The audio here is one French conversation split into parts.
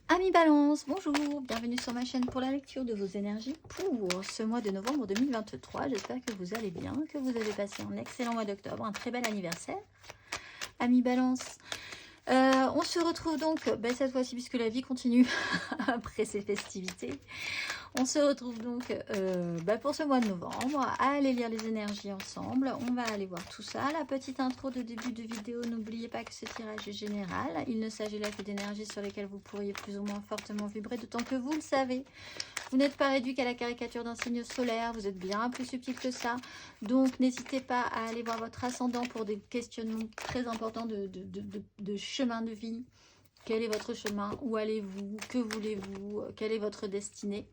Amis Balance, bonjour, bienvenue sur ma chaîne pour la lecture de vos énergies pour ce mois de novembre 2023. J'espère que vous allez bien, que vous avez passé un excellent mois d'octobre, un très bel anniversaire. Amis Balance, on se retrouve donc cette fois-ci puisque la vie continue après ces festivités. On se retrouve donc pour ce mois de novembre à aller lire les énergies ensemble. On va aller voir tout ça. La petite intro de début de vidéo, n'oubliez pas que ce tirage est général. Il ne s'agit là que d'énergies sur lesquelles vous pourriez plus ou moins fortement vibrer, d'autant que vous le savez. Vous n'êtes pas réduit qu'à la caricature d'un signe solaire, vous êtes bien plus subtil que ça. Donc n'hésitez pas à aller voir votre ascendant pour des questionnements très importants de chemin de vie. Quel est votre chemin? Où allez-vous? Que voulez-vous? Quelle est votre destinée?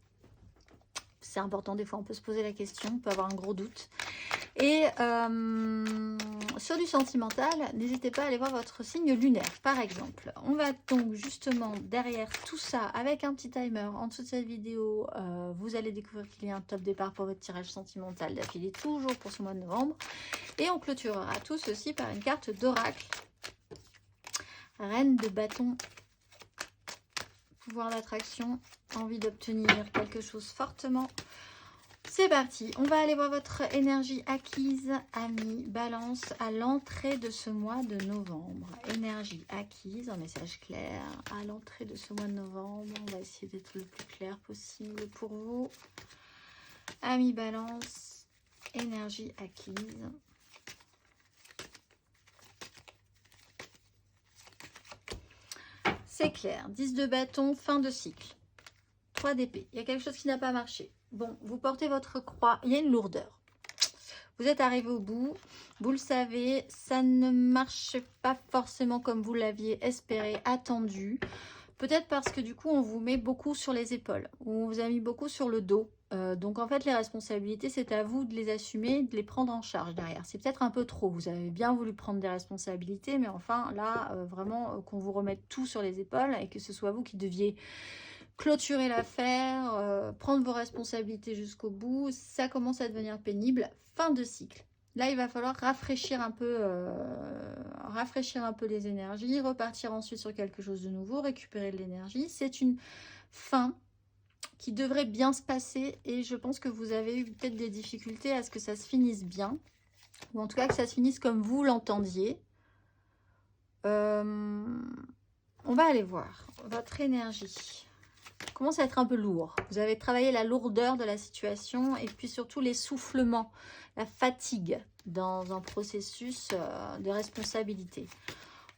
C'est important, des fois on peut se poser la question, on peut avoir un gros doute. Et sur du sentimental, n'hésitez pas à aller voir votre signe lunaire, par exemple. On va donc justement derrière tout ça, avec un petit timer en dessous de cette vidéo, vous allez découvrir qu'il y a un top départ pour votre tirage sentimental d'affilée, toujours pour ce mois de novembre. Et on clôturera tout ceci par une carte d'oracle. Reine de bâton, pouvoir d'attraction, envie d'obtenir quelque chose fortement. C'est parti, on va aller voir votre énergie acquise, amis Balance, à l'entrée de ce mois de novembre. Énergie acquise, un message clair, à l'entrée de ce mois de novembre. On va essayer d'être le plus clair possible pour vous. Amis Balance, énergie acquise. C'est clair, 10 de bâton, fin de cycle. 3 d'épée, il y a quelque chose qui n'a pas marché. Bon, vous portez votre croix, il y a une lourdeur. Vous êtes arrivé au bout, vous le savez, ça ne marche pas forcément comme vous l'aviez espéré, attendu. Peut-être parce que du coup, on vous met beaucoup sur les épaules, ou on vous a mis beaucoup sur le dos. Donc en fait, les responsabilités, c'est à vous de les assumer, de les prendre en charge derrière. C'est peut-être un peu trop, vous avez bien voulu prendre des responsabilités, mais enfin là, vraiment, qu'on vous remette tout sur les épaules et que ce soit vous qui deviez clôturer l'affaire, prendre vos responsabilités jusqu'au bout, ça commence à devenir pénible. Fin de cycle. Là, il va falloir rafraîchir un peu les énergies, repartir ensuite sur quelque chose de nouveau, récupérer de l'énergie. C'est une fin qui devrait bien se passer et je pense que vous avez eu peut-être des difficultés à ce que ça se finisse bien, ou en tout cas que ça se finisse comme vous l'entendiez. On va aller voir votre énergie. Commence à être un peu lourd. Vous avez travaillé la lourdeur de la situation et puis surtout l'essoufflement, la fatigue dans un processus de responsabilité.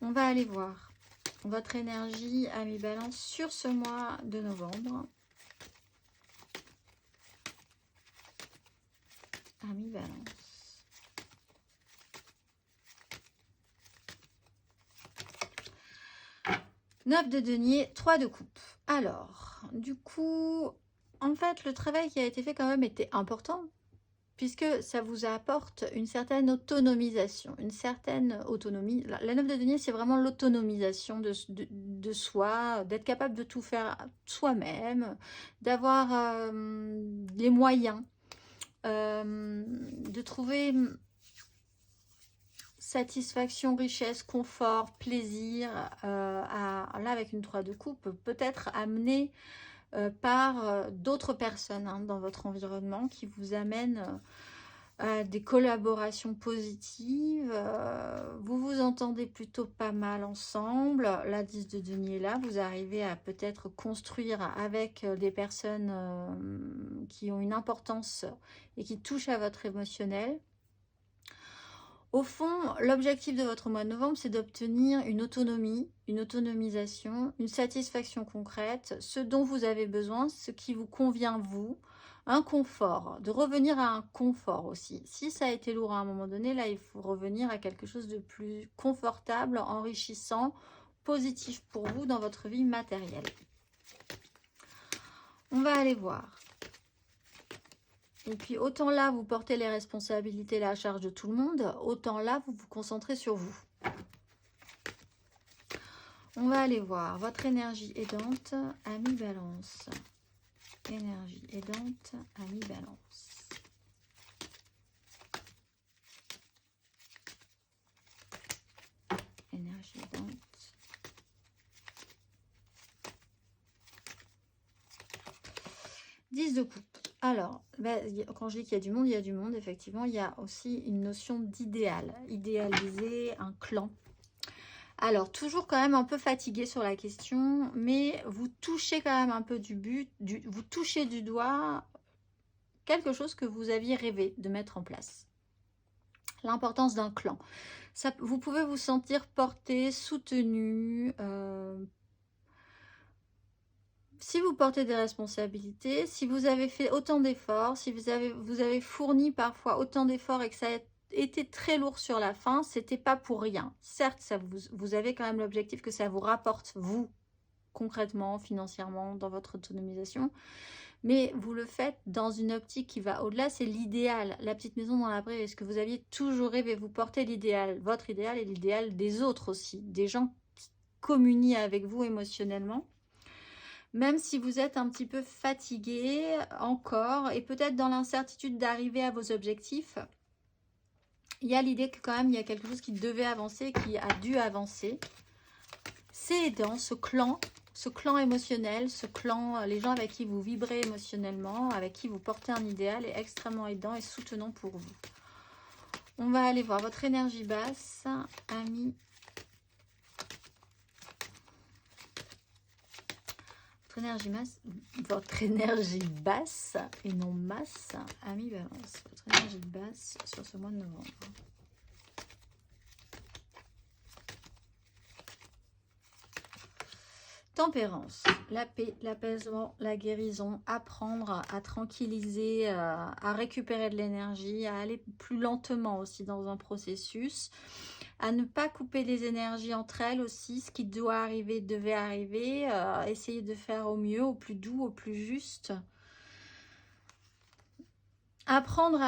On va aller voir votre énergie, amis Balance, sur ce mois de novembre. Amis Balance. Neuf de denier, 3 de coupe. Alors, du coup, en fait, le travail qui a été fait quand même était important, puisque ça vous apporte une certaine autonomisation, une certaine autonomie. La 9 de denier, c'est vraiment l'autonomisation de soi, d'être capable de tout faire soi-même, d'avoir les moyens, de trouver satisfaction, richesse, confort, plaisir, là avec une 3 de coupe, peut-être amené par d'autres personnes dans votre environnement qui vous amènent des collaborations positives. Vous vous entendez plutôt pas mal ensemble. La 10 de denier là, vous arrivez à peut-être construire avec des personnes qui ont une importance et qui touchent à votre émotionnel. Au fond, l'objectif de votre mois de novembre, c'est d'obtenir une autonomie, une autonomisation, une satisfaction concrète, ce dont vous avez besoin, ce qui vous convient vous, un confort, de revenir à un confort aussi. Si ça a été lourd à un moment donné, là, il faut revenir à quelque chose de plus confortable, enrichissant, positif pour vous dans votre vie matérielle. On va aller voir. Et puis, autant là, vous portez les responsabilités, la charge de tout le monde, autant là, vous vous concentrez sur vous. On va aller voir votre énergie aidante, amis Balance. Énergie aidante, amis Balance. Énergie aidante. 10 de coupe. Alors, quand je dis qu'il y a du monde, il y a du monde. Effectivement, il y a aussi une notion d'idéal. Idéaliser un clan. Alors, toujours quand même un peu fatigué sur la question, mais vous touchez quand même un peu du but, vous touchez du doigt quelque chose que vous aviez rêvé de mettre en place. L'importance d'un clan. Ça, vous pouvez vous sentir porté, soutenu. Si vous portez des responsabilités, si vous avez fait autant d'efforts, si vous avez fourni parfois autant d'efforts et que ça a été très lourd sur la fin, c'était pas pour rien. Certes, vous avez quand même l'objectif que ça vous rapporte, vous, concrètement, financièrement, dans votre autonomisation, mais vous le faites dans une optique qui va au-delà, c'est l'idéal, la petite maison dans la prairie, ce que vous aviez toujours rêvé, vous portez l'idéal, votre idéal et l'idéal des autres aussi, des gens qui communient avec vous émotionnellement. Même si vous êtes un petit peu fatigué encore et peut-être dans l'incertitude d'arriver à vos objectifs, il y a l'idée que quand même il y a quelque chose qui devait avancer, qui a dû avancer. C'est aidant, ce clan émotionnel, ce clan, les gens avec qui vous vibrez émotionnellement, avec qui vous portez un idéal est extrêmement aidant et soutenant pour vous. On va aller voir votre énergie basse, amis. Votre énergie basse et non masse, ami Balance. Votre énergie basse sur ce mois de novembre. Tempérance, la paix, l'apaisement, la guérison, apprendre à tranquilliser, à récupérer de l'énergie, à aller plus lentement aussi dans un processus, à ne pas couper les énergies entre elles aussi, ce qui doit arriver, devait arriver, essayer de faire au mieux, au plus doux, au plus juste. Apprendre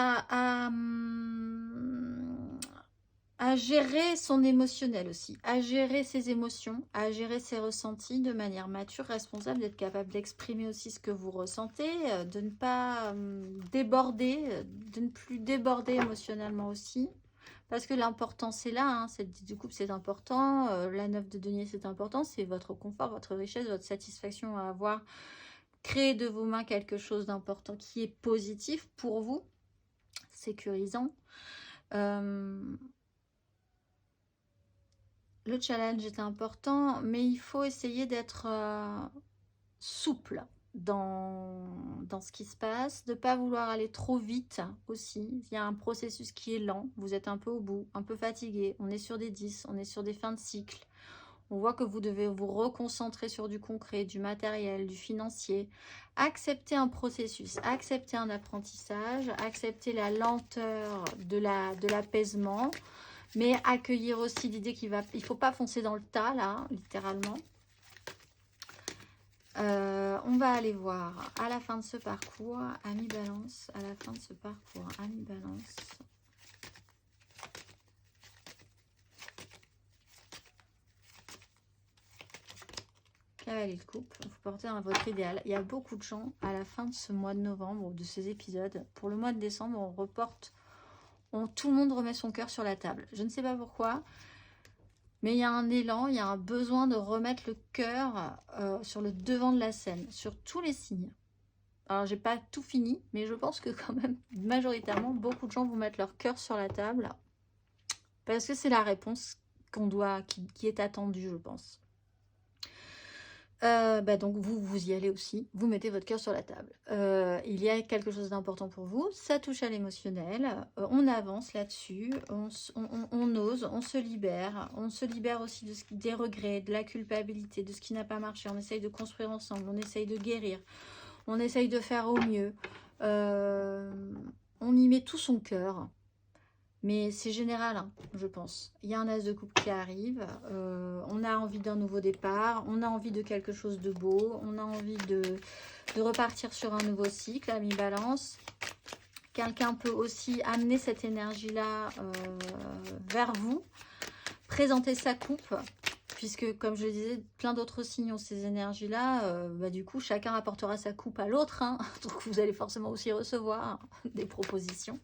à gérer son émotionnel aussi, à gérer ses émotions, à gérer ses ressentis de manière mature, responsable, d'être capable d'exprimer aussi ce que vous ressentez, de ne pas déborder, de ne plus déborder émotionnellement aussi. Parce que l'important c'est là, hein, cette 10 de coupe c'est important, la 9 de denier c'est important, c'est votre confort, votre richesse, votre satisfaction à avoir créé de vos mains quelque chose d'important qui est positif pour vous, sécurisant. Le challenge est important, mais il faut essayer d'être souple dans ce qui se passe, de ne pas vouloir aller trop vite aussi. Il y a un processus qui est lent, vous êtes un peu au bout, un peu fatigué, on est sur des 10, on est sur des fins de cycle. On voit que vous devez vous reconcentrer sur du concret, du matériel, du financier. Accepter un processus, accepter un apprentissage, accepter la lenteur de l'apaisement, mais accueillir aussi l'idée qu'il ne faut pas foncer dans le tas, là, littéralement. On va aller voir à la fin de ce parcours, Amis Balance, à la fin de ce parcours, Amis Balance. Cavalier de coupe, vous portez votre idéal. Il y a beaucoup de gens à la fin de ce mois de novembre, ou de ces épisodes. Pour le mois de décembre, on reporte, tout le monde remet son cœur sur la table. Je ne sais pas pourquoi, mais il y a un élan, il y a un besoin de remettre le cœur sur le devant de la scène, sur tous les signes. Alors, j'ai pas tout fini, mais je pense que quand même, majoritairement, beaucoup de gens vont mettre leur cœur sur la table parce que c'est la réponse qui est attendue, je pense. Donc vous y allez aussi, vous mettez votre cœur sur la table. Il y a quelque chose d'important pour vous, ça touche à l'émotionnel, on avance là-dessus, on ose, on se libère aussi des regrets, de la culpabilité, de ce qui n'a pas marché, on essaye de construire ensemble, on essaye de guérir, on essaye de faire au mieux, on y met tout son cœur. Mais c'est général, hein, je pense. Il y a un as de coupe qui arrive. On a envie d'un nouveau départ. On a envie de quelque chose de beau. On a envie de repartir sur un nouveau cycle, Amis Balance. Quelqu'un peut aussi amener cette énergie-là vers vous. Présenter sa coupe. Puisque, comme je le disais, plein d'autres signes ont ces énergies-là. Du coup, chacun apportera sa coupe à l'autre. Hein. Donc, vous allez forcément aussi recevoir des propositions.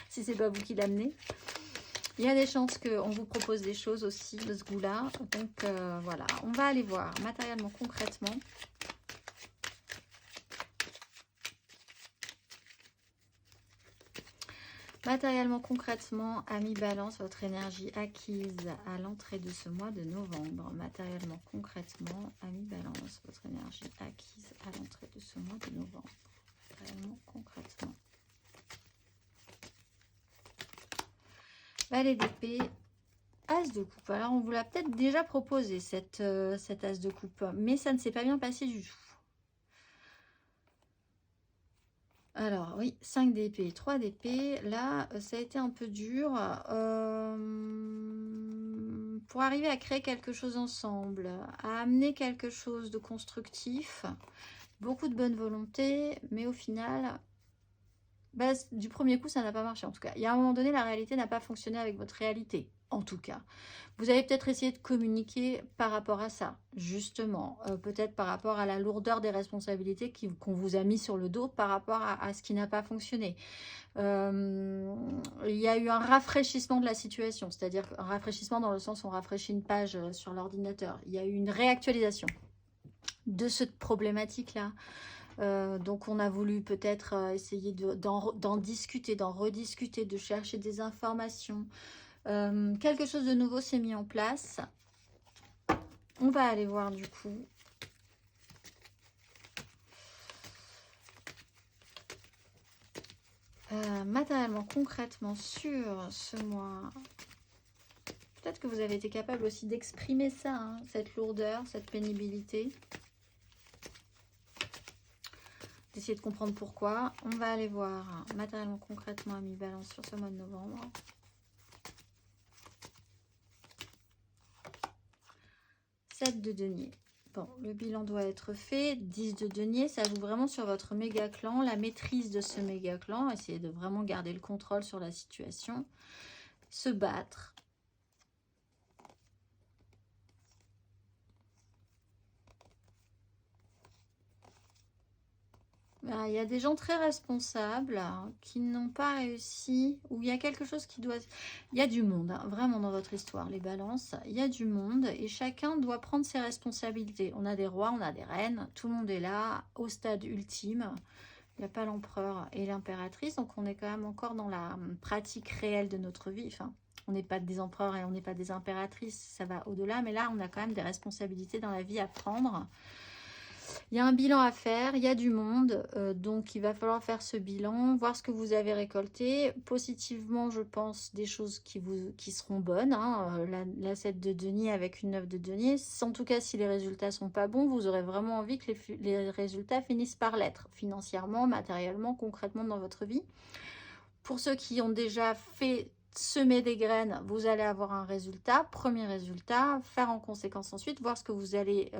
Si c'est pas vous qui l'amenez. Il y a des chances qu'on vous propose des choses aussi de ce goût-là. Donc, voilà. On va aller voir matériellement, concrètement. Matériellement, concrètement, ami Balance, votre énergie acquise à l'entrée de ce mois de novembre. Matériellement, concrètement, ami Balance, votre énergie acquise à l'entrée de ce mois de novembre. Matériellement, concrètement. Valet d'épée, As de coupe. Alors, on vous l'a peut-être déjà proposé, cet As de coupe, mais ça ne s'est pas bien passé du tout. Alors, oui, 5 d'épée, 3 d'épée. Là, ça a été un peu dur. Pour arriver à créer quelque chose ensemble, à amener quelque chose de constructif, beaucoup de bonne volonté, mais au final, bah, du premier coup, ça n'a pas marché en tout cas. Il y a un moment donné, la réalité n'a pas fonctionné avec votre réalité, en tout cas. Vous avez peut-être essayé de communiquer par rapport à ça, justement. Peut-être par rapport à la lourdeur des responsabilités qu'on vous a mis sur le dos par rapport à ce qui n'a pas fonctionné. Il y a eu un rafraîchissement de la situation, c'est-à-dire un rafraîchissement dans le sens où on rafraîchit une page sur l'ordinateur. Il y a eu une réactualisation de cette problématique-là. Donc on a voulu peut-être essayer d'en discuter, d'en rediscuter, de chercher des informations. Quelque chose de nouveau s'est mis en place. On va aller voir du coup. Matériellement, concrètement, sur ce mois, peut-être que vous avez été capable aussi d'exprimer ça, hein, cette lourdeur, cette pénibilité. D'essayer de comprendre pourquoi. On va aller voir matériellement, concrètement, ami Balance sur ce mois de novembre. Sept de denier. Bon, le bilan doit être fait. 10 de denier, ça joue vraiment sur votre méga clan, la maîtrise de ce méga clan. Essayez de vraiment garder le contrôle sur la situation. Se battre. Il y a des gens très responsables qui n'ont pas réussi, ou il y a quelque chose qui doit... Il y a du monde, hein, vraiment dans votre histoire, les balances. Il y a du monde et chacun doit prendre ses responsabilités. On a des rois, on a des reines, tout le monde est là, au stade ultime. Il n'y a pas l'empereur et l'impératrice, donc on est quand même encore dans la pratique réelle de notre vie. Enfin, on n'est pas des empereurs et on n'est pas des impératrices, ça va au-delà, mais là, on a quand même des responsabilités dans la vie à prendre. Il y a un bilan à faire, il y a du monde, donc il va falloir faire ce bilan, voir ce que vous avez récolté. Positivement, je pense, des choses qui seront bonnes. Hein, la 7 de denier avec une 9 de denier. En tout cas, si les résultats ne sont pas bons, vous aurez vraiment envie que les résultats finissent par l'être, financièrement, matériellement, concrètement dans votre vie. Pour ceux qui ont déjà fait semer des graines, vous allez avoir un résultat, premier résultat, faire en conséquence ensuite, voir ce que vous allez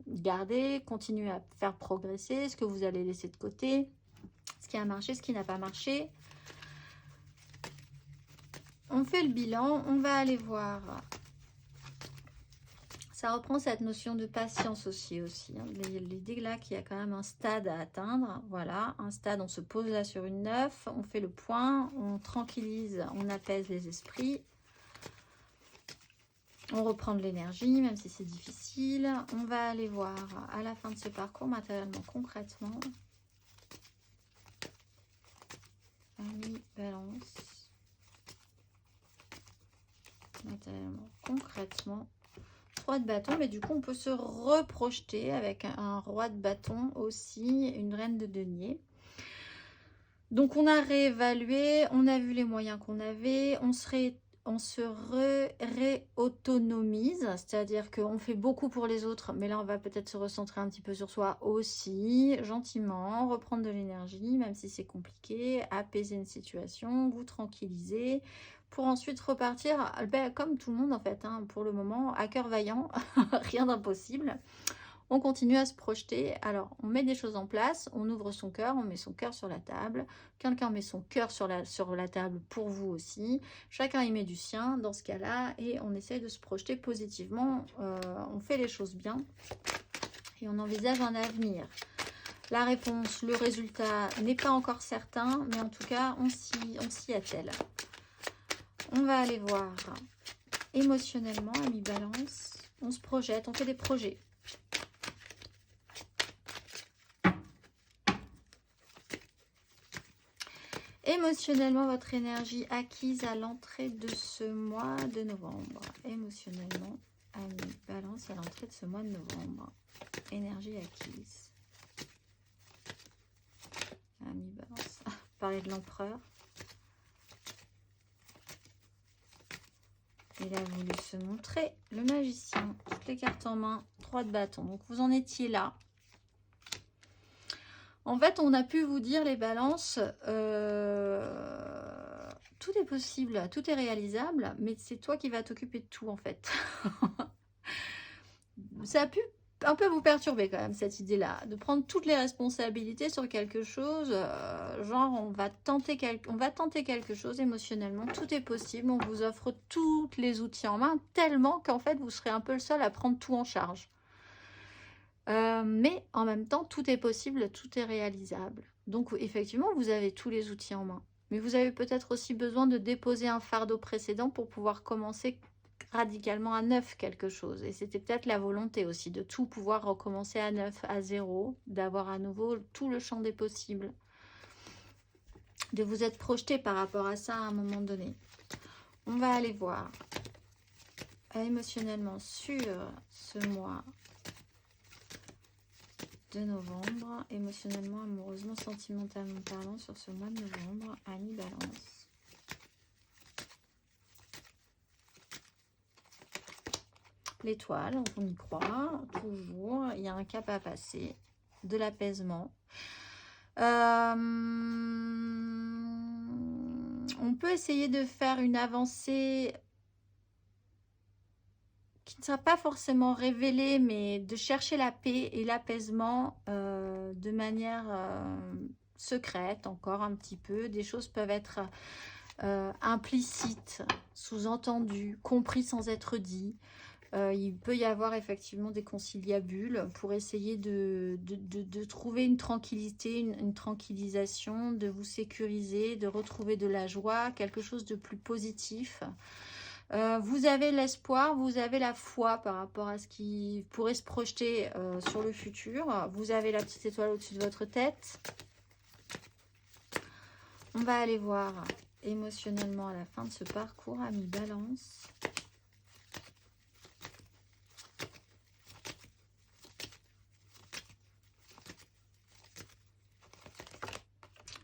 garder, continuer à faire progresser, ce que vous allez laisser de côté, ce qui a marché, ce qui n'a pas marché. On fait le bilan, on va aller voir. Ça reprend cette notion de patience aussi. Hein. L'idée là qu'il y a quand même un stade à atteindre. Voilà, un stade, on se pose là sur une 9, on fait le point, on tranquillise, on apaise les esprits. On reprend de l'énergie, même si c'est difficile. On va aller voir à la fin de ce parcours, matériellement, concrètement. Ami Balance. Matériellement, concrètement. 3 de bâton, mais du coup on peut se reprojeter avec un roi de bâton aussi, une reine de denier. Donc on a réévalué, on a vu les moyens qu'on avait, on se réautonomise, c'est-à-dire qu'on fait beaucoup pour les autres, mais là on va peut-être se recentrer un petit peu sur soi aussi, gentiment, reprendre de l'énergie, même si c'est compliqué, apaiser une situation, vous tranquilliser, pour ensuite repartir, comme tout le monde en fait, hein, pour le moment, à cœur vaillant, rien d'impossible. On continue à se projeter. Alors, on met des choses en place, on ouvre son cœur, on met son cœur sur la table. Quelqu'un met son cœur sur la table pour vous aussi. Chacun y met du sien dans ce cas-là et on essaye de se projeter positivement. On fait les choses bien et on envisage un avenir. La réponse, le résultat n'est pas encore certain, mais en tout cas, on s'y attelle. On va aller voir émotionnellement, ami Balance. On se projette, on fait des projets. Émotionnellement, votre énergie acquise à l'entrée de ce mois de novembre. Émotionnellement, Amis Balance à l'entrée de ce mois de novembre. Énergie acquise. Amis Balance. Parler de l'empereur. Il a voulu se montrer le magicien. Toutes les cartes en main. 3 de bâton. Donc vous en étiez là. En fait, on a pu vous dire, les balances, tout est possible, tout est réalisable, mais c'est toi qui vas t'occuper de tout, en fait. Ça a pu un peu vous perturber quand même, cette idée-là, de prendre toutes les responsabilités sur quelque chose, genre on va tenter quelque chose émotionnellement, tout est possible, on vous offre tous les outils en main, tellement qu'en fait, vous serez un peu le seul à prendre tout en charge. Mais en même temps, tout est possible, tout est réalisable. Donc effectivement, vous avez tous les outils en main. Mais vous avez peut-être aussi besoin de déposer un fardeau précédent pour pouvoir commencer radicalement à neuf quelque chose. Et c'était peut-être la volonté aussi de tout pouvoir recommencer à neuf, à zéro, d'avoir à nouveau tout le champ des possibles. De vous être projeté par rapport à ça à un moment donné. On va aller voir émotionnellement sur ce mois de novembre, émotionnellement, amoureusement, sentimentalement parlant sur ce mois de novembre, Amis Balance. L'étoile, on y croit, toujours, il y a un cap à passer, de l'apaisement. On peut essayer de faire une avancée qui ne sera pas forcément révélée, mais de chercher la paix et l'apaisement de manière secrète, encore un petit peu. Des choses peuvent être implicites, sous-entendues, comprises sans être dit. Il peut y avoir effectivement des conciliabules pour essayer de trouver une tranquillité, une tranquillisation, de vous sécuriser, de retrouver de la joie, quelque chose de plus positif. Vous avez l'espoir, vous avez la foi par rapport à ce qui pourrait se projeter sur le futur. Vous avez la petite étoile au-dessus de votre tête. On va aller voir émotionnellement à la fin de ce parcours, Amis Balance.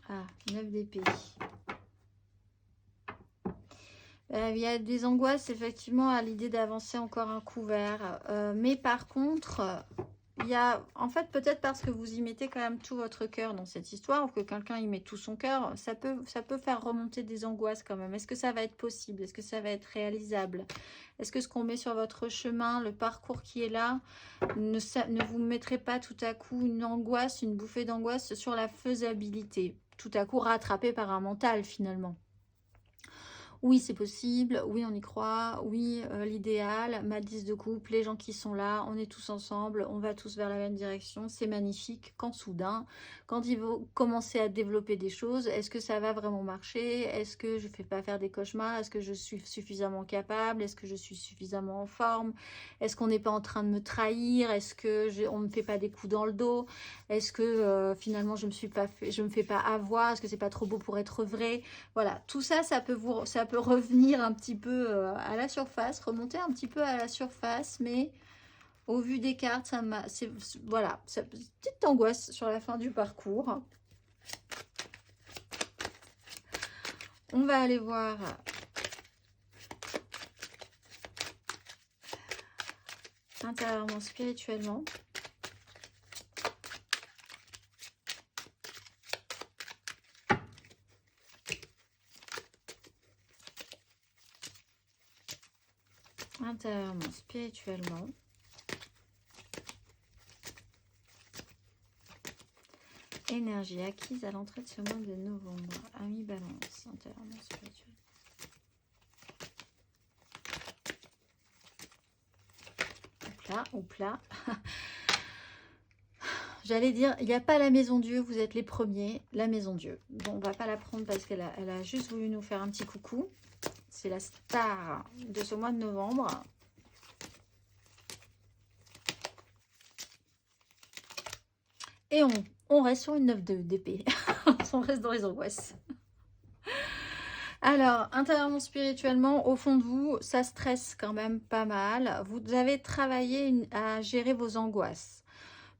Ah, 9 d'épée. Il y a des angoisses effectivement à l'idée d'avancer encore un couvert. Mais par contre, il y a, en fait, peut-être parce que vous y mettez quand même tout votre cœur dans cette histoire, ou que quelqu'un y met tout son cœur, ça peut faire remonter des angoisses quand même. Est-ce que ça va être possible? Est-ce que ça va être réalisable? Est-ce que ce qu'on met sur votre chemin, le parcours qui est là, ne vous mettrez pas tout à coup une angoisse, une bouffée d'angoisse sur la faisabilité? Tout à coup rattrapé par un mental finalement. Oui, c'est possible, oui, on y croit, oui, l'idéal, ma 10 de couple, les gens qui sont là, on est tous ensemble, on va tous vers la même direction, c'est magnifique. Quand soudain, quand il faut commencer à développer des choses, est-ce que ça va vraiment marcher? Est-ce que je ne fais pas faire des cauchemars? Est-ce que je suis suffisamment capable? Est-ce que je suis suffisamment en forme? Est-ce qu'on n'est pas en train de me trahir? Est-ce que on ne me fait pas des coups dans le dos? Est-ce que finalement je me fais pas avoir? Est-ce que c'est pas trop beau pour être vrai? Voilà, tout ça, ça peut revenir un petit peu à la surface, remonter un petit peu à la surface, mais au vu des cartes, voilà, petite angoisse sur la fin du parcours. On va aller voir intérieurement, spirituellement. Intérieurement, spirituellement. Énergie acquise à l'entrée de ce mois de novembre. Amis Balance, intérieurement, spirituellement. Hop là. J'allais dire, il n'y a pas la maison Dieu, vous êtes les premiers, la maison Dieu. Bon, on va pas la prendre parce qu'elle a juste voulu nous faire un petit coucou. C'est la star de ce mois de novembre. Et on reste sur une 9 d'épée. On reste dans les angoisses. Alors, intérieurement, spirituellement, au fond de vous, ça stresse quand même pas mal. Vous avez travaillé à gérer vos angoisses.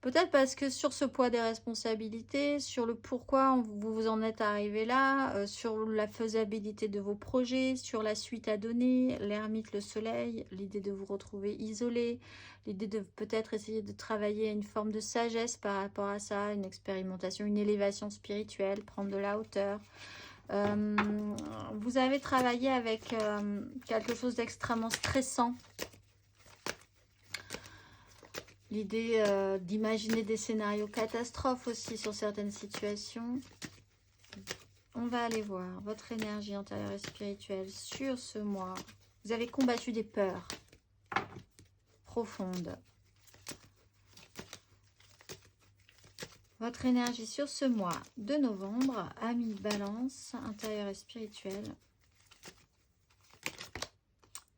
Peut-être parce que sur ce poids des responsabilités, sur le pourquoi vous vous en êtes arrivé là, sur la faisabilité de vos projets, sur la suite à donner, l'ermite, le soleil, l'idée de vous retrouver isolé, l'idée de peut-être essayer de travailler à une forme de sagesse par rapport à ça, une expérimentation, une élévation spirituelle, prendre de la hauteur. Vous avez travaillé avec quelque chose d'extrêmement stressant. L'idée d'imaginer des scénarios catastrophes aussi sur certaines situations. On va aller voir votre énergie intérieure et spirituelle sur ce mois. Vous avez combattu des peurs profondes. Votre énergie sur ce mois de novembre, Amis Balance, intérieur et spirituel.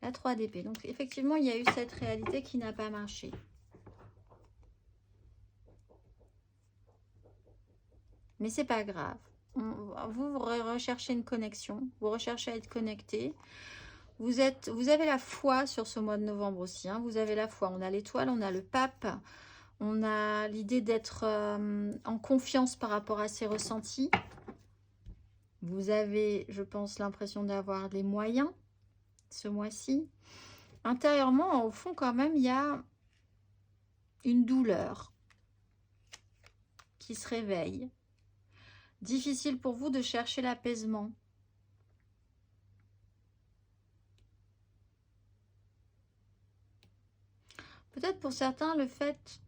La 3 d'épée. Donc effectivement, il y a eu cette réalité qui n'a pas marché. Mais c'est pas grave. Vous recherchez une connexion, vous recherchez à être connecté. Vous avez la foi sur ce mois de novembre aussi. Hein. Vous avez la foi. On a l'étoile, on a le pape. On a l'idée d'être en confiance par rapport à ses ressentis. Vous avez, je pense, l'impression d'avoir des moyens ce mois-ci. Intérieurement, au fond, quand même, il y a une douleur qui se réveille. Difficile pour vous de chercher l'apaisement. Peut-être pour certains, le fait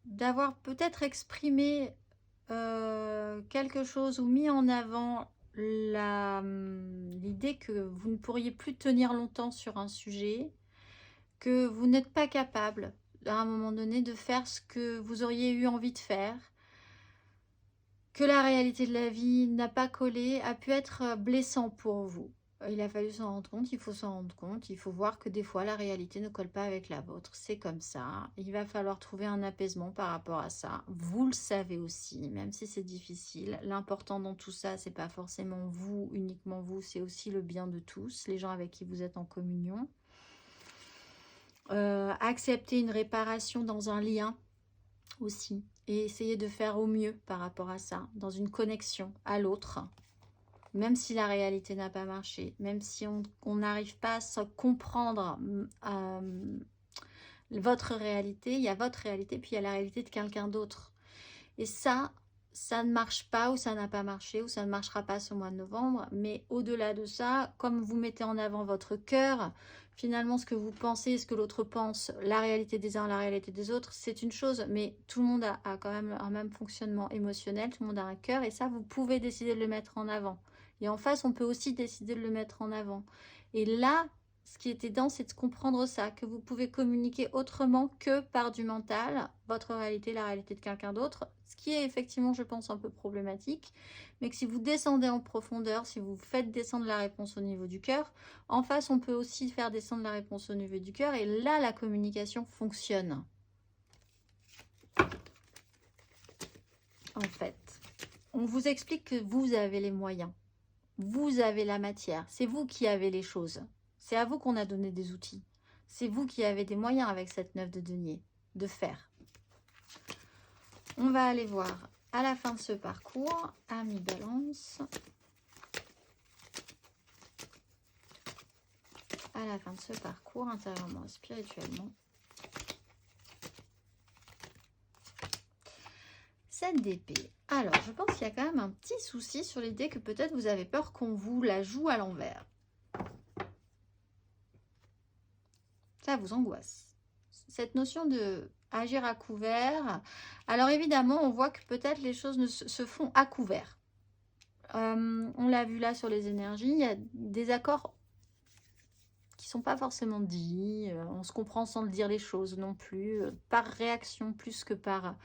d'avoir peut-être exprimé quelque chose ou mis en avant l'idée que vous ne pourriez plus tenir longtemps sur un sujet, que vous n'êtes pas capable à un moment donné de faire ce que vous auriez eu envie de faire, que la réalité de la vie n'a pas collé, a pu être blessant pour vous. Il a fallu s'en rendre compte, il faut s'en rendre compte, il faut voir que des fois la réalité ne colle pas avec la vôtre, c'est comme ça. Il va falloir trouver un apaisement par rapport à ça. Vous le savez aussi, même si c'est difficile. L'important dans tout ça, c'est pas forcément vous, uniquement vous, c'est aussi le bien de tous, les gens avec qui vous êtes en communion. Accepter une réparation dans un lien aussi, et essayer de faire au mieux par rapport à ça, dans une connexion à l'autre. Même si la réalité n'a pas marché, même si on n'arrive pas à se comprendre votre réalité, il y a votre réalité, puis il y a la réalité de quelqu'un d'autre. Et ça ne marche pas, ou ça n'a pas marché, ou ça ne marchera pas ce mois de novembre. Mais au-delà de ça, comme vous mettez en avant votre cœur, finalement ce que vous pensez, ce que l'autre pense, la réalité des uns, la réalité des autres, c'est une chose, mais tout le monde a quand même un même fonctionnement émotionnel, tout le monde a un cœur, et ça, vous pouvez décider de le mettre en avant. Et en face, on peut aussi décider de le mettre en avant. Et là, ce qui est aidant, c'est de comprendre ça, que vous pouvez communiquer autrement que par du mental, votre réalité, la réalité de quelqu'un d'autre, ce qui est effectivement, je pense, un peu problématique, mais que si vous descendez en profondeur, si vous faites descendre la réponse au niveau du cœur, en face, on peut aussi faire descendre la réponse au niveau du cœur, et là, la communication fonctionne. En fait, on vous explique que vous avez les moyens. Vous avez la matière, c'est vous qui avez les choses. C'est à vous qu'on a donné des outils. C'est vous qui avez des moyens avec cette 9 de denier de faire. On va aller voir à la fin de ce parcours, Amis Balance. À la fin de ce parcours, intérieurement et spirituellement. 7 d'épée. Alors, je pense qu'il y a quand même un petit souci sur l'idée que peut-être vous avez peur qu'on vous la joue à l'envers. Ça vous angoisse. Cette notion de agir à couvert. Alors évidemment, on voit que peut-être les choses se font à couvert. On l'a vu là sur les énergies. Il y a des accords qui ne sont pas forcément dits. On se comprend sans le dire les choses non plus. Par réaction plus que par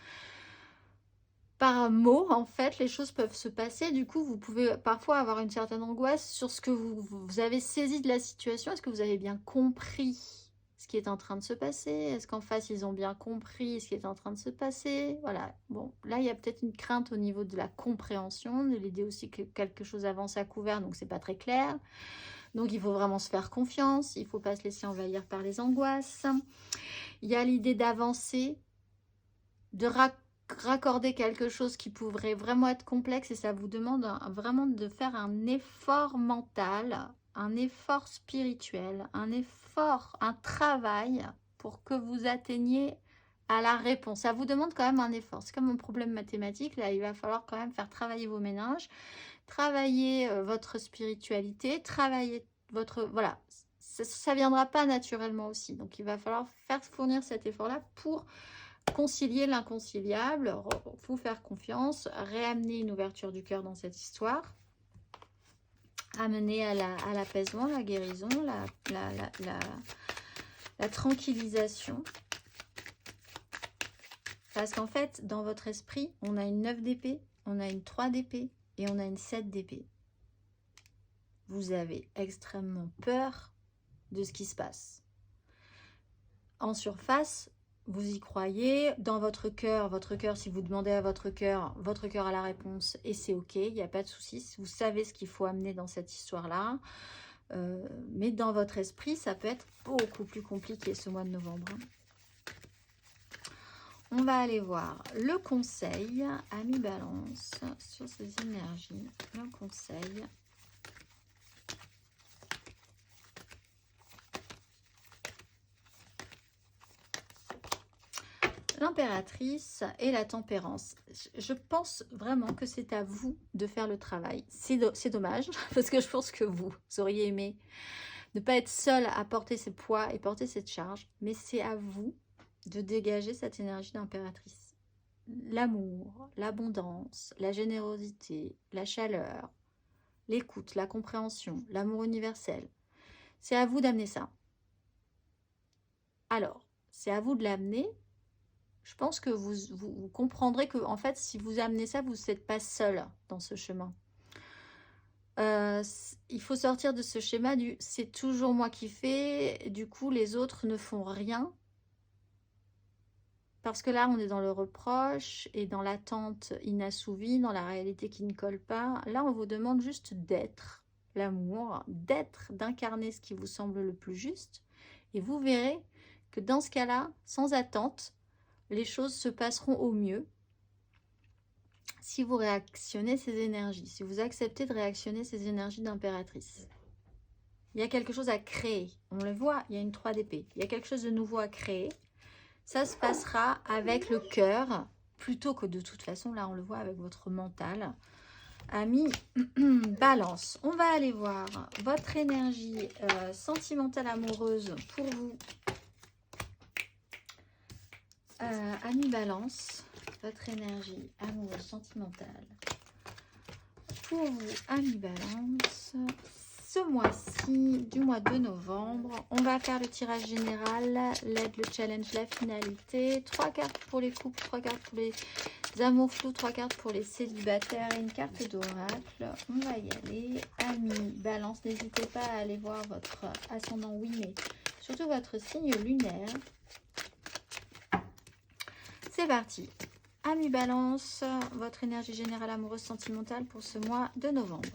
mot, en fait, les choses peuvent se passer. Du coup, vous pouvez parfois avoir une certaine angoisse sur ce que vous avez saisi de la situation. Est-ce que vous avez bien compris ce qui est en train de se passer? Est-ce qu'en face, ils ont bien compris ce qui est en train de se passer? Voilà. Bon, là, il y a peut-être une crainte au niveau de la compréhension, de l'idée aussi que quelque chose avance à couvert, donc c'est pas très clair. Donc, il faut vraiment se faire confiance. Il ne faut pas se laisser envahir par les angoisses. Il y a l'idée d'avancer, de raccorder quelque chose qui pourrait vraiment être complexe et ça vous demande vraiment de faire un effort mental, un effort spirituel, un effort, un travail pour que vous atteigniez à la réponse. Ça vous demande quand même un effort. C'est comme un problème mathématique. Là, il va falloir quand même faire travailler vos méninges, travailler votre spiritualité, travailler votre... Voilà, ça ne viendra pas naturellement aussi. Donc, il va falloir fournir cet effort-là pour concilier l'inconciliable, vous faire confiance, réamener une ouverture du cœur dans cette histoire, amener à l'apaisement, la guérison, la tranquillisation. Parce qu'en fait, dans votre esprit, on a une 9 d'épée, on a une 3 d'épée et on a une 7 d'épée. Vous avez extrêmement peur de ce qui se passe. En surface, vous y croyez, dans votre cœur, si vous demandez à votre cœur a la réponse et c'est ok, il n'y a pas de souci, vous savez ce qu'il faut amener dans cette histoire-là, mais dans votre esprit, ça peut être beaucoup plus compliqué ce mois de novembre. On va aller voir le conseil, Amis Balance, sur ces énergies, le conseil. L'impératrice et la tempérance. Je pense vraiment que c'est à vous de faire le travail. C'est dommage, parce que je pense que vous auriez aimé ne pas être seul à porter ces poids et porter cette charge, mais c'est à vous de dégager cette énergie d'impératrice. L'amour, l'abondance, la générosité, la chaleur, l'écoute, la compréhension, l'amour universel. C'est à vous d'amener ça. Alors, c'est à vous de l'amener. Je pense que vous comprendrez que, en fait, si vous amenez ça, vous n'êtes pas seul dans ce chemin. Il faut sortir de ce schéma du « c'est toujours moi qui fais », du coup, les autres ne font rien. Parce que là, on est dans le reproche et dans l'attente inassouvie, dans la réalité qui ne colle pas. Là, on vous demande juste d'être l'amour, d'incarner ce qui vous semble le plus juste. Et vous verrez que dans ce cas-là, sans attente, les choses se passeront au mieux si vous réactionnez ces énergies, si vous acceptez de réactionner ces énergies d'impératrice. Il y a quelque chose à créer. On le voit, il y a une 3 d'épée. Il y a quelque chose de nouveau à créer. Ça se passera avec le cœur, plutôt que de toute façon, là on le voit avec votre mental. Amis, Balance. On va aller voir votre énergie sentimentale amoureuse pour vous. Amis Balance, votre énergie amoureuse sentimentale pour vous, Amis Balance, ce mois-ci, du mois de novembre. On va faire le tirage général, l'aide, le challenge, la finalité. 3 cartes pour les couples, 3 cartes pour les amours flous, 3 cartes pour les célibataires et une carte d'oracle. On va y aller. Amis Balance, n'hésitez pas à aller voir votre ascendant, oui, mais surtout votre signe lunaire. C'est parti. Amis Balance, votre énergie générale amoureuse sentimentale pour ce mois de novembre.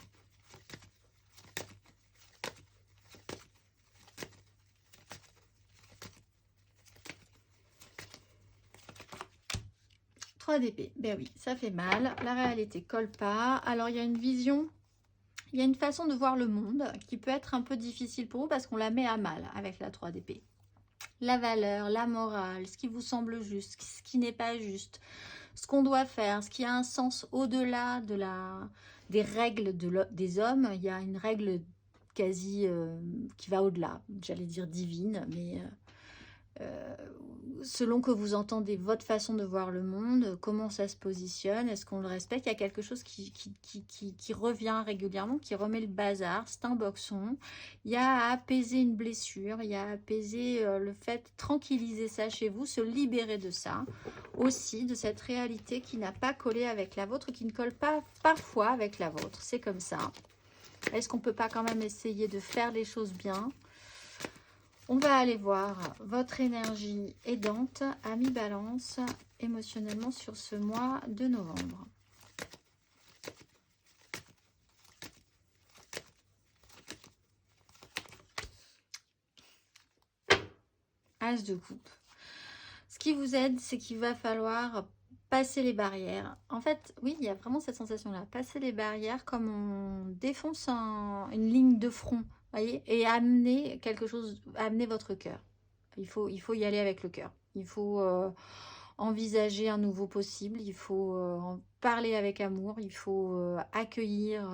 D'épée, ben oui, ça fait mal, la réalité colle pas. Alors il y a une vision, il y a une façon de voir le monde qui peut être un peu difficile pour vous parce qu'on la met à mal avec la 3 d'épée. La valeur, la morale, ce qui vous semble juste, ce qui n'est pas juste, ce qu'on doit faire, ce qui a un sens au-delà de des règles des hommes. Il y a une règle quasi qui va au-delà, j'allais dire divine, mais selon que vous entendez votre façon de voir le monde, comment ça se positionne, est-ce qu'on le respecte? Il y a quelque chose qui revient régulièrement, qui remet le bazar, c'est un boxon. Il y a à apaiser une blessure, il y a à apaiser le fait, tranquilliser ça chez vous, se libérer de ça, aussi de cette réalité qui n'a pas collé avec la vôtre, qui ne colle pas parfois avec la vôtre, c'est comme ça. Est-ce qu'on peut pas quand même essayer de faire les choses bien? On va aller voir votre énergie aidante, ami Balance, émotionnellement sur ce mois de novembre. As de coupe. Ce qui vous aide, c'est qu'il va falloir passer les barrières. En fait, oui, il y a vraiment cette sensation-là. Passer les barrières comme on défonce une ligne de front, voyez, et amener quelque chose, amener votre cœur. Il faut y aller avec le cœur. Il faut envisager un nouveau possible. Il faut en parler avec amour. Il faut accueillir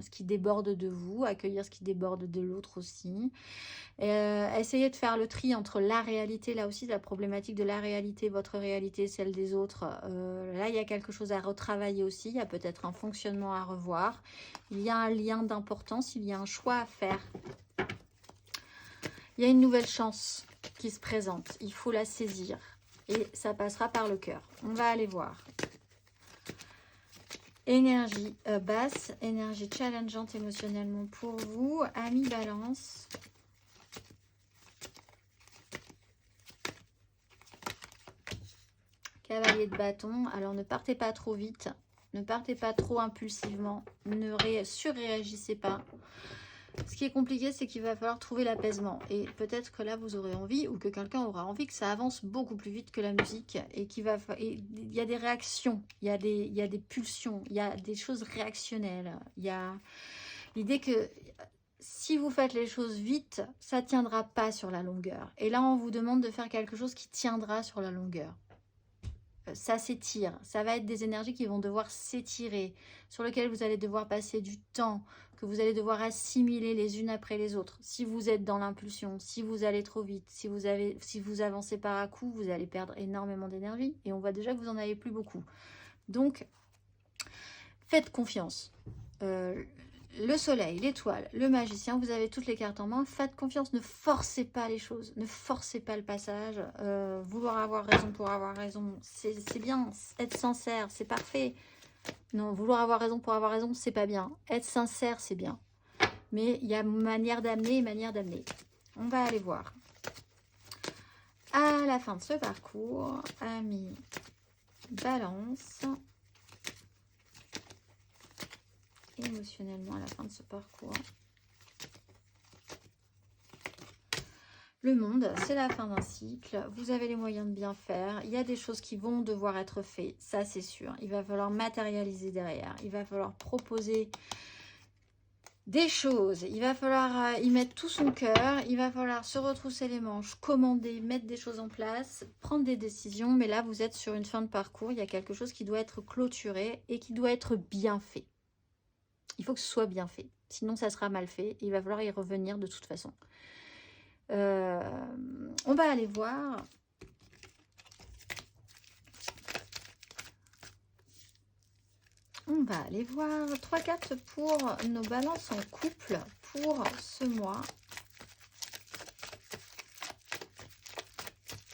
ce qui déborde de vous, accueillir ce qui déborde de l'autre aussi. Essayez de faire le tri entre la réalité, là aussi la problématique de la réalité, votre réalité, celle des autres. Là, il y a quelque chose à retravailler aussi, il y a peut-être un fonctionnement à revoir. Il y a un lien d'importance, il y a un choix à faire. Il y a une nouvelle chance qui se présente, il faut la saisir. Et ça passera par le cœur. On va aller voir. Énergie basse, énergie challengeante émotionnellement pour vous, ami Balance. Cavalier de bâton, alors ne partez pas trop vite, ne partez pas trop impulsivement, ne surréagissez pas. Ce qui est compliqué, c'est qu'il va falloir trouver l'apaisement. Et peut-être que là, vous aurez envie, ou que quelqu'un aura envie, que ça avance beaucoup plus vite que la musique. Et qu'il il y a des réactions, il y a des pulsions, il y a des choses réactionnelles. Il y a l'idée que si vous faites les choses vite, ça ne tiendra pas sur la longueur. Et là, on vous demande de faire quelque chose qui tiendra sur la longueur. Ça s'étire, ça va être des énergies qui vont devoir s'étirer, sur lesquelles vous allez devoir passer du temps, que vous allez devoir assimiler les unes après les autres. Si vous êtes dans l'impulsion, si vous allez trop vite, si vous avancez par à coup, vous allez perdre énormément d'énergie et on voit déjà que vous n'en avez plus beaucoup. Donc, faites confiance. Le soleil, l'étoile, le magicien, vous avez toutes les cartes en main. Faites confiance, ne forcez pas les choses, ne forcez pas le passage. Vouloir avoir raison pour avoir raison, c'est bien. Être sincère, c'est parfait. Non, vouloir avoir raison pour avoir raison, c'est pas bien. Être sincère, c'est bien. Mais il y a manière d'amener et manière d'amener. On va aller voir. À la fin de ce parcours, ami Balance. Émotionnellement à la fin de ce parcours. Le monde, c'est la fin d'un cycle. Vous avez les moyens de bien faire. Il y a des choses qui vont devoir être faites, ça c'est sûr. Il va falloir matérialiser derrière. Il va falloir proposer des choses. Il va falloir y mettre tout son cœur. Il va falloir se retrousser les manches, commander, mettre des choses en place, prendre des décisions. Mais là, vous êtes sur une fin de parcours. Il y a quelque chose qui doit être clôturé et qui doit être bien fait. Il faut que ce soit bien fait, sinon ça sera mal fait. Il va falloir y revenir de toute façon. On va aller voir. On va aller voir 3 cartes pour nos balances en couple pour ce mois.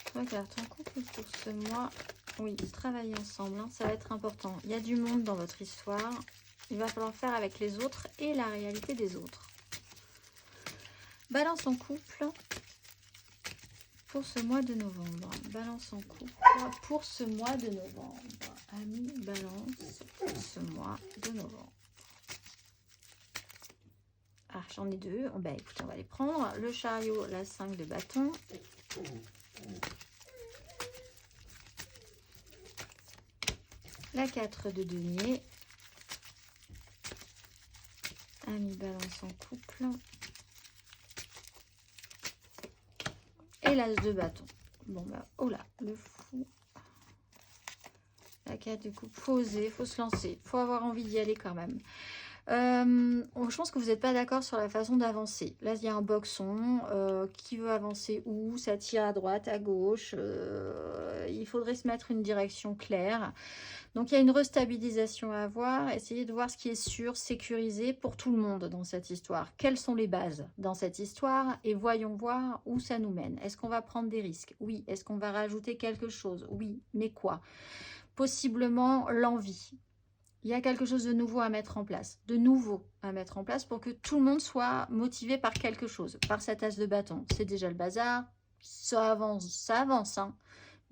3 cartes en couple pour ce mois. Oui, travailler ensemble, hein, ça va être important. Il y a du monde dans votre histoire. Il va falloir faire avec les autres et la réalité des autres. Balance en couple pour ce mois de novembre. Balance en couple pour ce mois de novembre. Ami Balance pour ce mois de novembre. Ah, j'en ai deux. Oh, bah, écoutez, on va les prendre. Le chariot, la 5 de bâton. La 4 de denier. Ami Balance en couple. Et l'as de bâton. Bon bah, oh là, le fou. La 4 de coupe, faut oser, faut se lancer. Faut avoir envie d'y aller quand même. Je pense que vous n'êtes pas d'accord sur la façon d'avancer. Là, il y a un boxon. Qui veut avancer où? Ça tire à droite, à gauche. Il faudrait se mettre une direction claire. Donc, il y a une restabilisation à avoir. Essayez de voir ce qui est sûr, sécurisé pour tout le monde dans cette histoire. Quelles sont les bases dans cette histoire? Et voyons voir où ça nous mène. Est-ce qu'on va prendre des risques? Oui. Est-ce qu'on va rajouter quelque chose? Oui. Mais quoi? Possiblement l'envie. il y a quelque chose de nouveau à mettre en place. De nouveau à mettre en place pour que tout le monde soit motivé par quelque chose. Par cette as de bâton. C'est déjà le bazar. Ça avance, hein.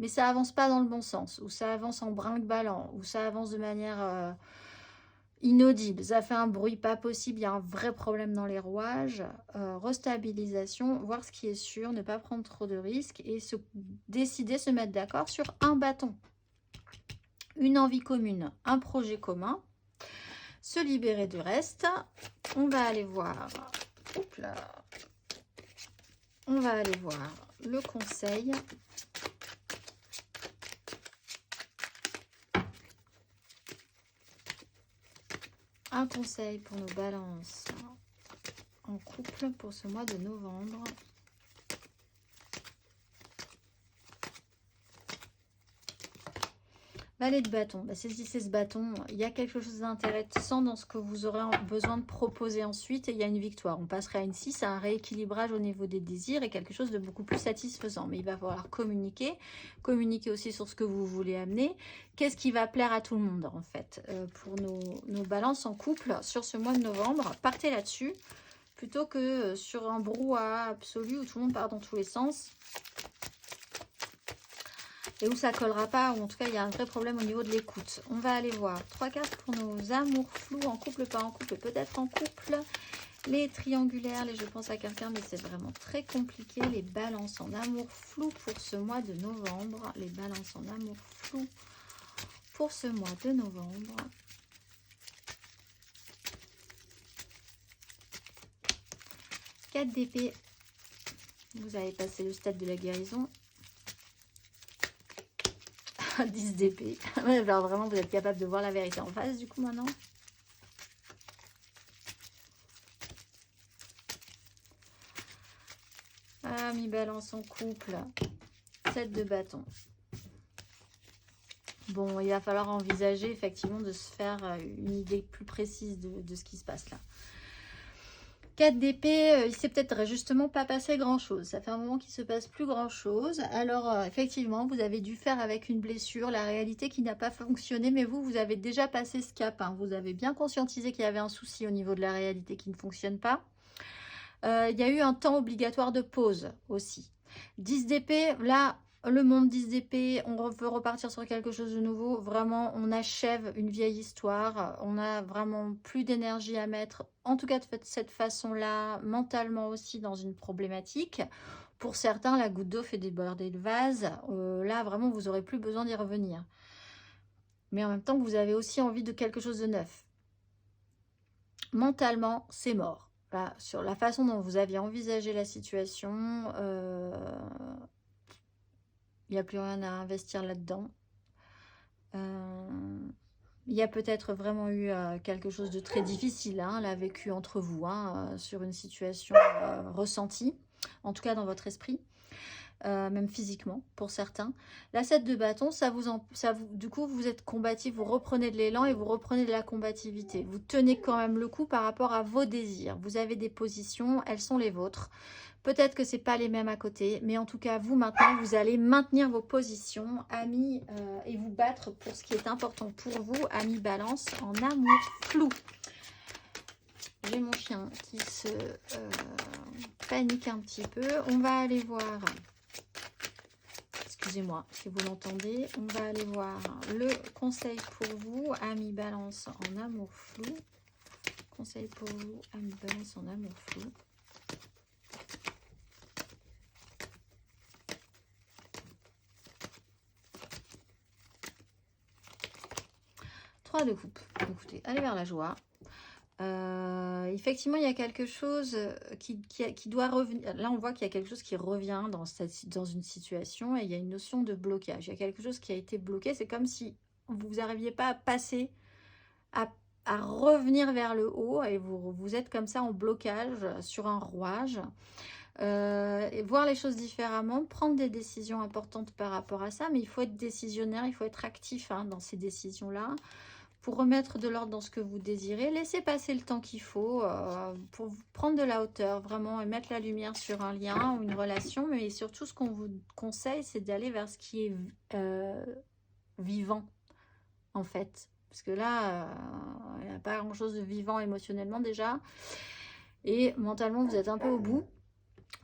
Mais ça avance pas dans le bon sens. Ou ça avance en brinque-ballant. Ou ça avance de manière inaudible. Ça fait un bruit pas possible. Il y a un vrai problème dans les rouages. Restabilisation. Voir ce qui est sûr. Ne pas prendre trop de risques. Et décider, se mettre d'accord sur un bâton. Une envie commune, un projet commun, se libérer du reste. On va aller voir, on va aller voir le conseil. Un conseil pour nos balances en couple pour ce mois de novembre. Valet de bâton, saisissez ce bâton, il y a quelque chose d'intéressant dans ce que vous aurez besoin de proposer ensuite et il y a une victoire. On passerait à une 6, à un rééquilibrage au niveau des désirs et quelque chose de beaucoup plus satisfaisant. Mais il va falloir communiquer aussi sur ce que vous voulez amener. Qu'est-ce qui va plaire à tout le monde en fait pour nos balances en couple sur ce mois de novembre. Partez là-dessus plutôt que sur un brouhaha absolu où tout le monde part dans tous les sens. Et où ça collera pas, ou en tout cas il y a un vrai problème au niveau de l'écoute. On va aller voir 3 cartes pour nos amours flous, en couple, pas en couple, peut-être en couple. Les triangulaires, je pense à quelqu'un, mais c'est vraiment très compliqué. Les balances en amour flou pour ce mois de novembre. Les balances en amour flou pour ce mois de novembre. Quatre d'épée. Vous avez passé le stade de la guérison. 10 d'épée. Alors vraiment, vous êtes capable de voir la vérité en face du coup maintenant. Ah, mi-balance en couple. 7 de bâton. Bon, il va falloir envisager effectivement de se faire une idée plus précise de ce qui se passe là. 4 d'épée, il s'est peut-être justement pas passé grand-chose. Ça fait un moment qu'il se passe plus grand-chose. Alors, effectivement, vous avez dû faire avec une blessure, la réalité qui n'a pas fonctionné, mais vous avez déjà passé ce cap. Hein. Vous avez bien conscientisé qu'il y avait un souci au niveau de la réalité qui ne fonctionne pas. Il y a eu un temps obligatoire de pause aussi. 10 d'épée, là, le monde 10 d'épée, on veut repartir sur quelque chose de nouveau. Vraiment, on achève une vieille histoire. On a vraiment plus d'énergie à mettre, en tout cas de cette façon-là, mentalement aussi dans une problématique. Pour certains, la goutte d'eau fait déborder le vase. Là, vraiment, vous n'aurez plus besoin d'y revenir. Mais en même temps, vous avez aussi envie de quelque chose de neuf. Mentalement, c'est mort. Là, sur la façon dont vous aviez envisagé la situation, il n'y a plus rien à investir là-dedans. Il y a peut-être vraiment eu quelque chose de très difficile, hein, l'a vécu entre vous, hein, sur une situation ressentie, en tout cas dans votre esprit, même physiquement pour certains. La 7 de bâton, du coup, vous êtes combatif, vous reprenez de l'élan et vous reprenez de la combativité. Vous tenez quand même le coup par rapport à vos désirs. Vous avez des positions, elles sont les vôtres. Peut-être que ce n'est pas les mêmes à côté, mais en tout cas, vous maintenant, vous allez maintenir vos positions, amis, et vous battre pour ce qui est important pour vous, amis balance, en amour flou. J'ai mon chien qui se panique un petit peu. On va aller voir, excusez-moi si vous l'entendez, on va aller voir le conseil pour vous, amis balance en amour flou. Conseil pour vous, amis balance en amour flou. De coupe. Écoutez, allez vers la joie. Effectivement, il y a quelque chose qui doit revenir. Là, on voit qu'il y a quelque chose qui revient dans une situation et il y a une notion de blocage. Il y a quelque chose qui a été bloqué. C'est comme si vous n'arriviez pas à passer, à revenir vers le haut et vous êtes comme ça en blocage sur un rouage. Et voir les choses différemment, prendre des décisions importantes par rapport à ça, mais il faut être décisionnaire, il faut être actif dans ces décisions-là. Pour remettre de l'ordre dans ce que vous désirez, laissez passer le temps qu'il faut pour prendre de la hauteur, vraiment, et mettre la lumière sur un lien ou une relation. Mais surtout, ce qu'on vous conseille, c'est d'aller vers ce qui est vivant, en fait. Parce que là, il n'y a pas grand-chose de vivant émotionnellement déjà. Et mentalement, vous êtes un peu au bout.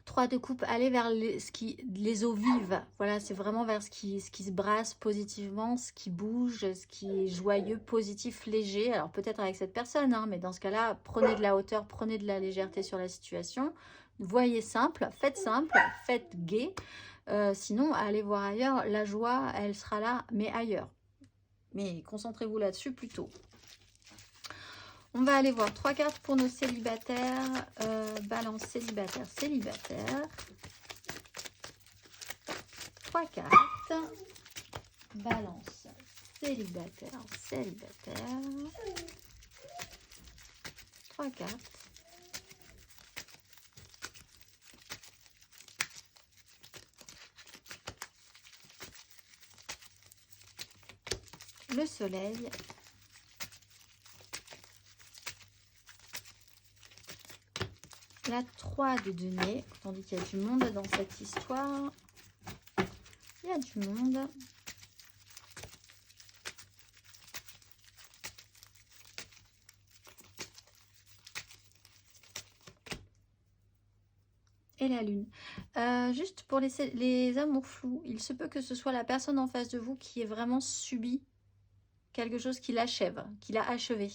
3 de coupe, allez vers les eaux vives. Voilà, c'est vraiment vers ce qui se brasse positivement, ce qui bouge, ce qui est joyeux, positif, léger. Alors peut-être avec cette personne, hein, mais dans ce cas-là, prenez de la hauteur, prenez de la légèreté sur la situation. Voyez simple, faites gai. Sinon, allez voir ailleurs. La joie, elle sera là, mais ailleurs. Mais concentrez-vous là-dessus plutôt. On va aller voir 3 cartes pour nos célibataires. Balance célibataire, célibataire. 3 cartes. Balance célibataire, célibataire. 3 cartes. Le soleil. La 3 de denier. Tandis qu'il y a du monde dans cette histoire. Il y a du monde. Et la lune. Juste pour les amours flous, il se peut que ce soit la personne en face de vous qui ait vraiment subi quelque chose qui l'achève, qui l'a achevé.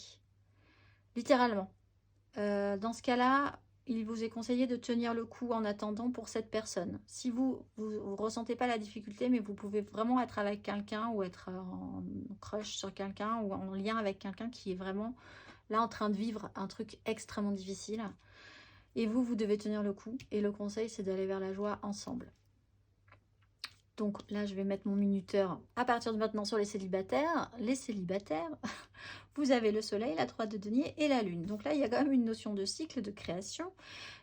Littéralement. Dans ce cas-là, il vous est conseillé de tenir le coup en attendant pour cette personne. Si vous ressentez pas la difficulté, mais vous pouvez vraiment être avec quelqu'un ou être en crush sur quelqu'un ou en lien avec quelqu'un qui est vraiment là en train de vivre un truc extrêmement difficile. Et vous devez tenir le coup. Et le conseil, c'est d'aller vers la joie ensemble. Donc là, je vais mettre mon minuteur à partir de maintenant sur les célibataires. Les célibataires, vous avez le soleil, la 3 de denier et la lune. Donc là, il y a quand même une notion de cycle, de création.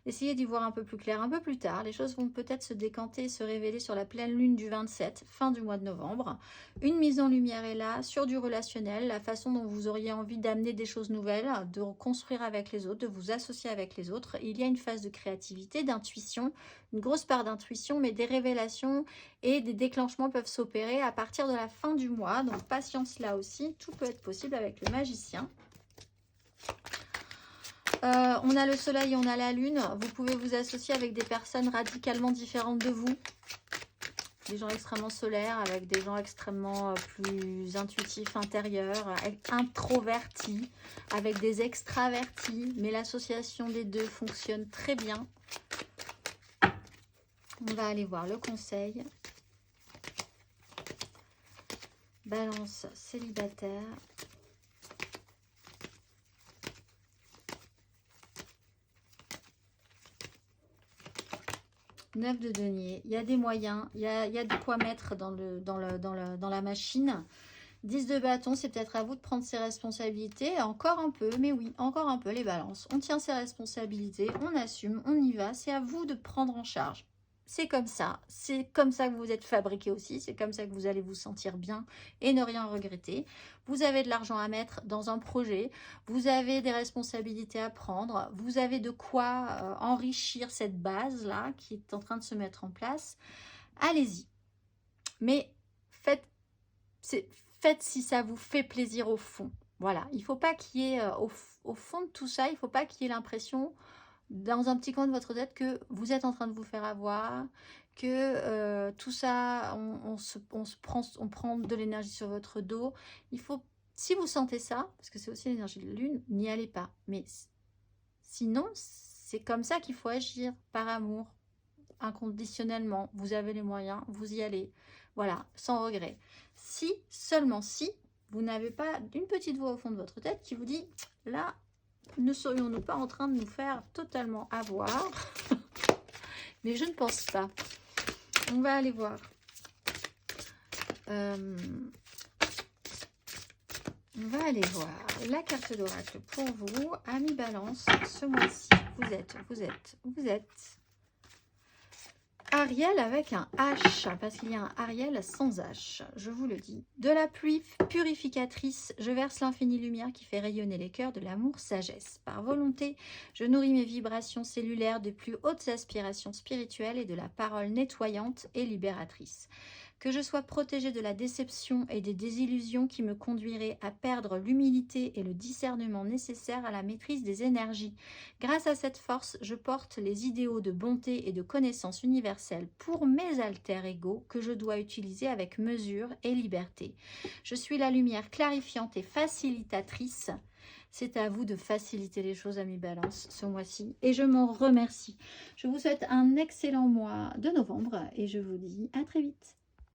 Essayez d'y voir un peu plus clair un peu plus tard. Les choses vont peut-être se décanter, se révéler sur la pleine lune du 27, fin du mois de novembre. Une mise en lumière est là, sur du relationnel, la façon dont vous auriez envie d'amener des choses nouvelles, de construire avec les autres, de vous associer avec les autres. Il y a une phase de créativité, d'intuition, une grosse part d'intuition, mais des révélations et des déclenchements peuvent s'opérer à partir de la fin du mois. Donc patience là aussi, tout peut être possible avec le magicien. On a le soleil, on a la lune. Vous pouvez vous associer avec des personnes radicalement différentes de vous. Des gens extrêmement solaires, avec des gens extrêmement plus intuitifs, intérieurs, introvertis, avec des extravertis. Mais l'association des deux fonctionne très bien. On va aller voir le conseil. Balance célibataire. Neuf de denier, il y a des moyens, il y a de quoi mettre dans la machine. 10 de bâton, c'est peut-être à vous de prendre ses responsabilités. Encore un peu, mais oui, encore un peu les balances. On tient ses responsabilités, on assume, on y va. C'est à vous de prendre en charge. C'est comme ça que vous êtes fabriqué aussi. C'est comme ça que vous allez vous sentir bien et ne rien regretter. Vous avez de l'argent à mettre dans un projet. Vous avez des responsabilités à prendre. Vous avez de quoi enrichir cette base-là qui est en train de se mettre en place. Allez-y. Mais faites si ça vous fait plaisir au fond. Voilà. Il ne faut pas qu'il y ait, au fond de tout ça, il ne faut pas qu'il y ait l'impression dans un petit coin de votre tête que vous êtes en train de vous faire avoir, que tout ça, on prend de l'énergie sur votre dos. Il faut, si vous sentez ça, parce que c'est aussi l'énergie de la lune, n'y allez pas. Mais sinon, c'est comme ça qu'il faut agir, par amour, inconditionnellement. Vous avez les moyens, vous y allez. Voilà, sans regret. Si, seulement si, vous n'avez pas une petite voix au fond de votre tête qui vous dit, là, ne serions-nous pas en train de nous faire totalement avoir? Mais je ne pense pas. On va aller voir. On va aller voir la carte d'oracle pour vous. Amis Balance, ce mois-ci, vous êtes Ariel avec un H, parce qu'il y a un Ariel sans H, je vous le dis. De la pluie purificatrice, je verse l'infinie lumière qui fait rayonner les cœurs de l'amour sagesse. Par volonté, je nourris mes vibrations cellulaires de plus hautes aspirations spirituelles et de la parole nettoyante et libératrice. Que je sois protégée de la déception et des désillusions qui me conduiraient à perdre l'humilité et le discernement nécessaires à la maîtrise des énergies. Grâce à cette force, je porte les idéaux de bonté et de connaissance universelle pour mes alter-égaux que je dois utiliser avec mesure et liberté. Je suis la lumière clarifiante et facilitatrice. C'est à vous de faciliter les choses, amis Balance, ce mois-ci. Et je m'en remercie. Je vous souhaite un excellent mois de novembre et je vous dis à très vite.